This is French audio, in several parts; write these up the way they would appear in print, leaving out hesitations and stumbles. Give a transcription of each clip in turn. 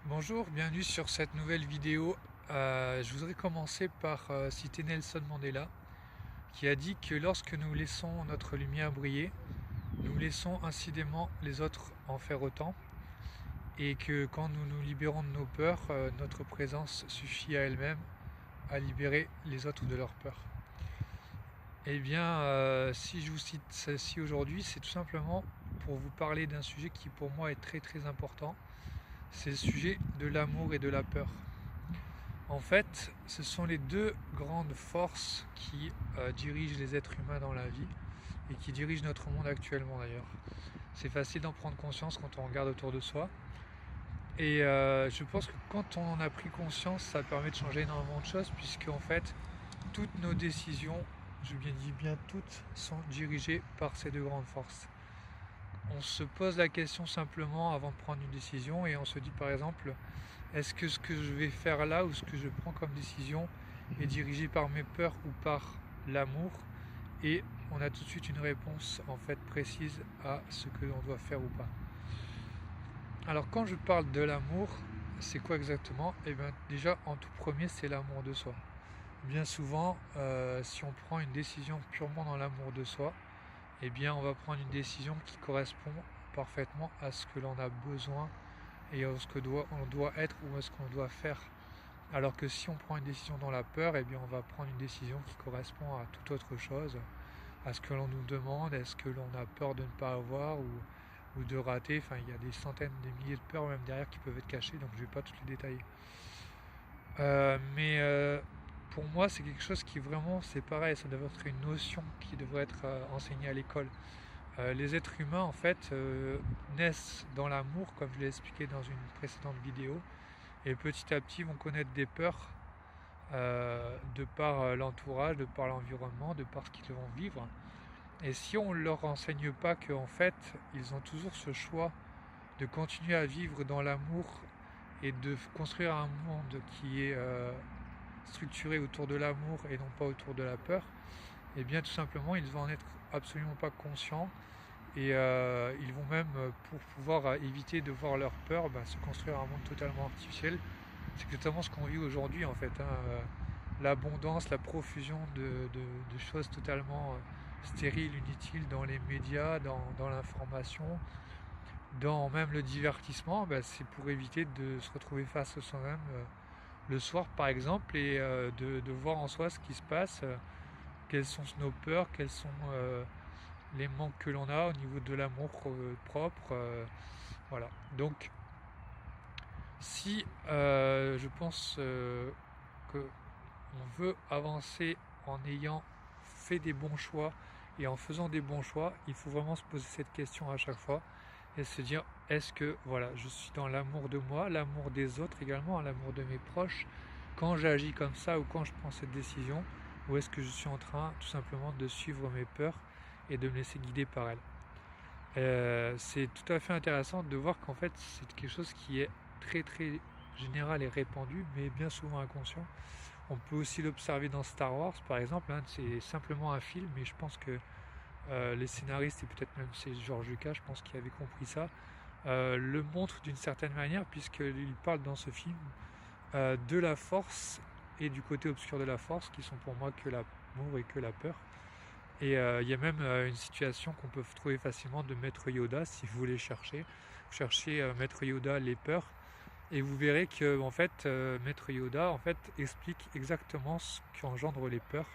Bonjour, bienvenue sur cette nouvelle vidéo. Je voudrais commencer par citer Nelson Mandela, qui a dit que lorsque nous laissons notre lumière briller, nous laissons incidemment les autres en faire autant, et que quand nous nous libérons de nos peurs, notre présence suffit à elle-même à libérer les autres de leurs peurs. Eh bien, si je vous cite ceci aujourd'hui, c'est tout simplement pour vous parler d'un sujet qui pour moi est très très important. C'est le sujet de l'amour et de la peur. En fait, ce sont les deux grandes forces qui dirigent les êtres humains dans la vie et qui dirigent notre monde actuellement d'ailleurs. C'est facile d'en prendre conscience quand on regarde autour de soi. Et je pense que quand on en a pris conscience, ça permet de changer énormément de choses puisque en fait, toutes nos décisions, je dis bien toutes, sont dirigées par ces deux grandes forces. On se pose la question simplement avant de prendre une décision et on se dit par exemple, est-ce que ce que je vais faire là ou ce que je prends comme décision est dirigé par mes peurs ou par l'amour? Et on a tout de suite une réponse en fait précise à ce que l'on doit faire ou pas. Alors quand je parle de l'amour, c'est quoi exactement? Eh bien déjà en tout premier c'est l'amour de soi. Bien souvent, si on prend une décision purement dans l'amour de soi, eh bien on va prendre une décision qui correspond parfaitement à ce que l'on a besoin et à ce que on doit être ou à ce qu'on doit faire. Alors que si on prend une décision dans la peur, eh bien on va prendre une décision qui correspond à toute autre chose, à ce que l'on nous demande, est-ce que l'on a peur de ne pas avoir ou de rater. Enfin, il y a des centaines, des milliers de peurs même derrière qui peuvent être cachées, donc je ne vais pas toutes les détailler. Mais pour moi, c'est quelque chose qui vraiment, c'est pareil, ça devrait être une notion qui devrait être enseignée à l'école. Les êtres humains, en fait, naissent dans l'amour, comme je l'ai expliqué dans une précédente vidéo, et petit à petit vont connaître des peurs de par l'entourage, de par l'environnement, de par ce qu'ils vont vivre. Et si on ne leur enseigne pas qu'en fait, ils ont toujours ce choix de continuer à vivre dans l'amour et de construire un monde qui est structuré autour de l'amour et non pas autour de la peur, et bien tout simplement, ils vont en être absolument pas conscients et ils vont même, pour pouvoir éviter de voir leur peur, se construire un monde totalement artificiel. C'est exactement ce qu'on vit aujourd'hui en fait, hein. L'abondance, la profusion de choses totalement stériles, inutiles dans les médias, dans l'information, dans même le divertissement, c'est pour éviter de se retrouver face à soi-même le soir par exemple et de voir en soi ce qui se passe, quelles sont nos peurs, quels sont les manques que l'on a au niveau de l'amour propre. Voilà. Donc si je pense qu'on veut avancer en ayant fait des bons choix et en faisant des bons choix, il faut vraiment se poser cette question à chaque fois et se dire est-ce que voilà, je suis dans l'amour de moi, l'amour des autres également, l'amour de mes proches, quand j'agis comme ça ou quand je prends cette décision, ou est-ce que je suis en train tout simplement de suivre mes peurs et de me laisser guider par elles. C'est tout à fait intéressant de voir qu'en fait c'est quelque chose qui est très très général et répandu, mais bien souvent inconscient. On peut aussi l'observer dans Star Wars par exemple, hein, c'est simplement un film, mais je pense que les scénaristes et peut-être même c'est George Lucas, je pense, qui avait compris ça, le montre d'une certaine manière puisqu'il parle dans ce film de la force et du côté obscur de la force qui sont pour moi que l'amour et que la peur. Et il y a même une situation qu'on peut trouver facilement de Maître Yoda si vous voulez chercher. Vous cherchez Maître Yoda les peurs et vous verrez que en fait Maître Yoda en fait explique exactement ce qui engendre les peurs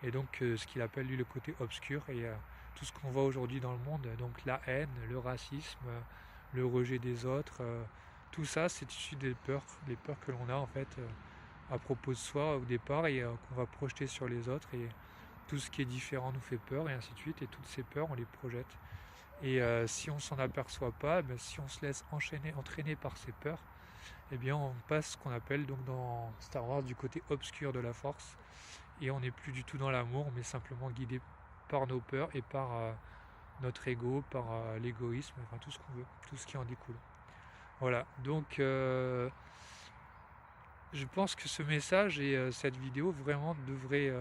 et donc ce qu'il appelle lui le côté obscur et tout ce qu'on voit aujourd'hui dans le monde, donc la haine, le racisme, le rejet des autres, tout ça c'est issu des peurs, les peurs que l'on a en fait à propos de soi au départ et qu'on va projeter sur les autres et tout ce qui est différent nous fait peur et ainsi de suite et toutes ces peurs on les projette et si on s'en aperçoit pas, si on se laisse entraîner par ces peurs, eh bien on passe ce qu'on appelle donc dans Star Wars du côté obscur de la force et on n'est plus du tout dans l'amour mais simplement guidé par nos peurs et par notre ego, par l'égoïsme, enfin tout ce qu'on veut, tout ce qui en découle. Voilà, donc je pense que ce message et cette vidéo vraiment devraient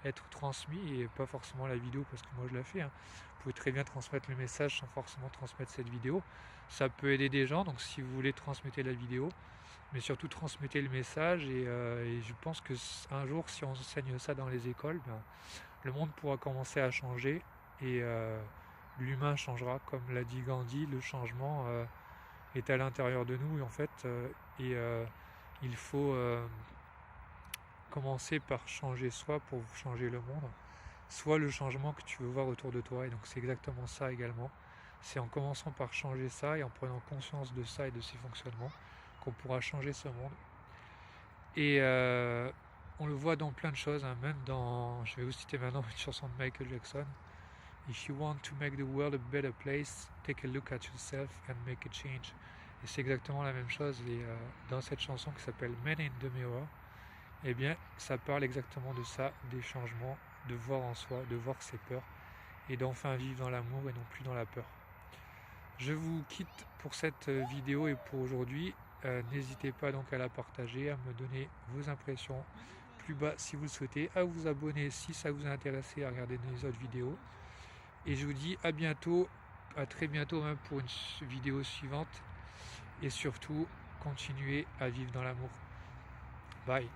être transmis et pas forcément la vidéo parce que moi je la fais. Hein. Vous pouvez très bien transmettre le message sans forcément transmettre cette vidéo. Ça peut aider des gens, donc si vous voulez transmettez la vidéo, mais surtout transmettez le message et je pense que un jour si on enseigne ça dans les écoles, ben, le monde pourra commencer à changer et l'humain changera. Comme l'a dit Gandhi, le changement est à l'intérieur de nous et en fait il faut commencer par changer soi pour changer le monde, soit le changement que tu veux voir autour de toi. Et donc c'est exactement ça également. C'est en commençant par changer ça et en prenant conscience de ça et de ses fonctionnements qu'on pourra changer ce monde. Et on le voit dans plein de choses, hein, même dans, je vais vous citer maintenant une chanson de Michael Jackson. If you want to make the world a better place, take a look at yourself and make a change. Et c'est exactement la même chose. Et dans cette chanson qui s'appelle Men in the Mirror, eh bien, ça parle exactement de ça, des changements, de voir en soi, de voir ses peurs et d'enfin vivre dans l'amour et non plus dans la peur. Je vous quitte pour cette vidéo et pour aujourd'hui. N'hésitez pas donc à la partager, à me donner vos impressions plus bas si vous le souhaitez, à vous abonner si ça vous a intéressé à regarder les autres vidéos. Et je vous dis à bientôt, à très bientôt même pour une vidéo suivante. Et surtout, continuez à vivre dans l'amour. Bye.